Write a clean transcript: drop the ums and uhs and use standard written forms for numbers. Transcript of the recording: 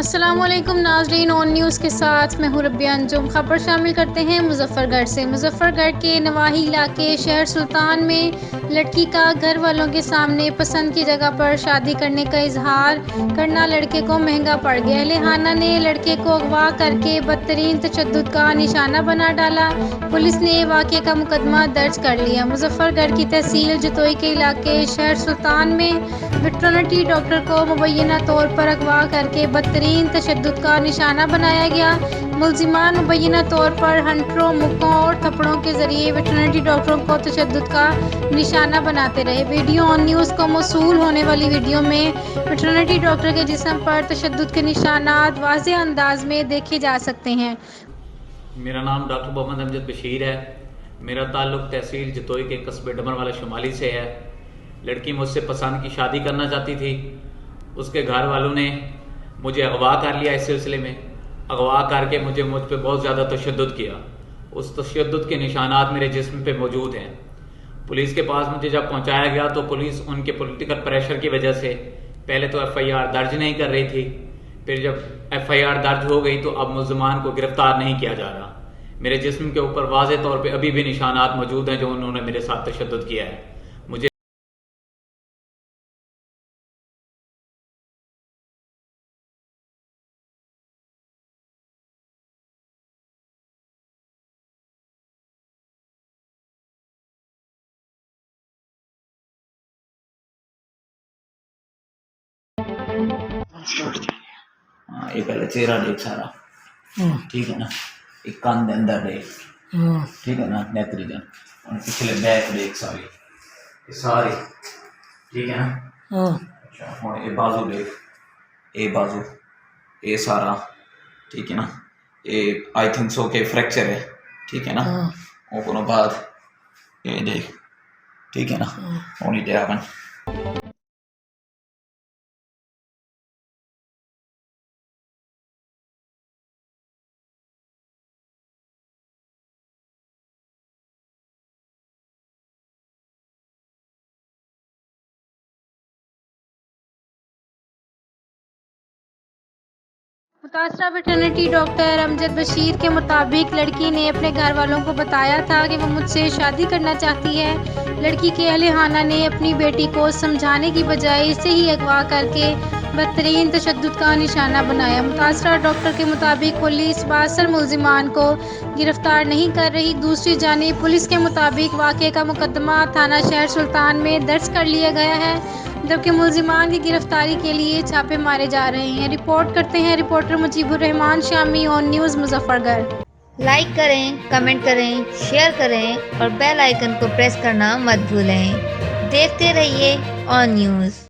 अस्सलामुअलैकुम नाज़रीन, on news के साथ मैं हूँ रबिया अंजुम। खबर शामिल करते हैं मुजफ्फरगढ़ से। मुजफ्फरगढ़ के नवाही इलाके शहर सुल्तान में लड़की का घर वालों के सामने पसंद की जगह पर शादी करने का इजहार करना लड़के को महंगा पड़ गया। अहले खाना ने लड़के को अगवा करके बदतरीन तशद्दुद का निशाना बना डाला। पुलिस ने वाक़े का मुकदमा दर्ज कर लिया। मुजफ्फरगढ़ की तहसील जतोई के इलाके शहर सुल्तान में वेटरनरी डॉक्टर को मुबैना तौर पर अगवा करके बदतरीन तशद्दुद का निशाना बनाया गया। मुल्जिमान मुबैना तौर पर हंटरों, मुक्कों और थप्पड़ों के जरिए वेटरनरी डॉक्टरों को तशद्दुद का निशाना बनाते रहे। वीडियो ऑन न्यूज़ को मौसूल होने वाली वीडियो में वेटरनरी डॉक्टर के जिस्म पर तशद्दुद के निशानात वाज़ेह अंदाज में देखे जा सकते हैं। मेरा नाम डॉक्टर मोहम्मद अमजद बशीर है। मेरा ताल्लुक़ तहसील जतोई के कस्बे डमरवाला शुमाली से है। लड़की मुझसे पसंद की शादी करना चाहती थी। उसके घर वालों ने मुझे अगवा कर लिया। इस सिलसिले में अगवा करके मुझ पे बहुत ज़्यादा तशद्दुद किया। उस तशद्दुद के निशानात मेरे जिस्म पे मौजूद हैं। पुलिस के पास मुझे जब पहुंचाया गया तो पुलिस उनके पॉलिटिकल प्रेशर की वजह से पहले तो FIR दर्ज नहीं कर रही थी। फिर जब FIR दर्ज हो गई तो अब मुल्ज़िमान को गिरफ्तार नहीं किया जा रहा। मेरे जिस्म के ऊपर वाज़े तौर पे अभी भी निशानात मौजूद हैं जो उन्होंने मेरे साथ तशद्दुद किया है। मुझे हाँ, ये पहले चेहरा देख सारा, ठीक है ना। एक कान दे अंदर देख, ठीक है ना। नेत्री जन और पिछले बैक देख सारी, ये सारी, ठीक है ना। अच्छा, और ये बाजू देख, ये बाजू, ये सारा, ठीक है ना। ये आई थिंक सो के फ्रैक्चर है, ठीक है ना। और कोनो बाद ये देख, ठीक है ना। होनी दे अपन मुतासरा वेटरनरी डॉक्टर अमजद बशीर के मुताबिक लड़की ने अपने घर वालों को बताया था कि वो मुझसे शादी करना चाहती है। लड़की के अहले खाना ने अपनी बेटी को समझाने की बजाय इसे ही अगवा करके बदतरीन तशद्दुद का निशाना बनाया। मुतासरा डॉक्टर के मुताबिक पुलिस बासर मुल्जिमान को गिरफ्तार नहीं कर रही। दूसरी जानिब पुलिस के मुताबिक वाक़े का मुकदमा थाना शहर सुल्तान में दर्ज कर लिया गया है, जबकि मुल्जिमान की गिरफ्तारी के लिए छापे मारे जा रहे हैं। रिपोर्ट करते हैं reporter Mujibur Rahman Shami, on news Muzaffargarh. Like करें, कमेंट करें, शेयर करें और बेल आइकन को प्रेस करना मत भूलें। देखते रहिए ऑन न्यूज़।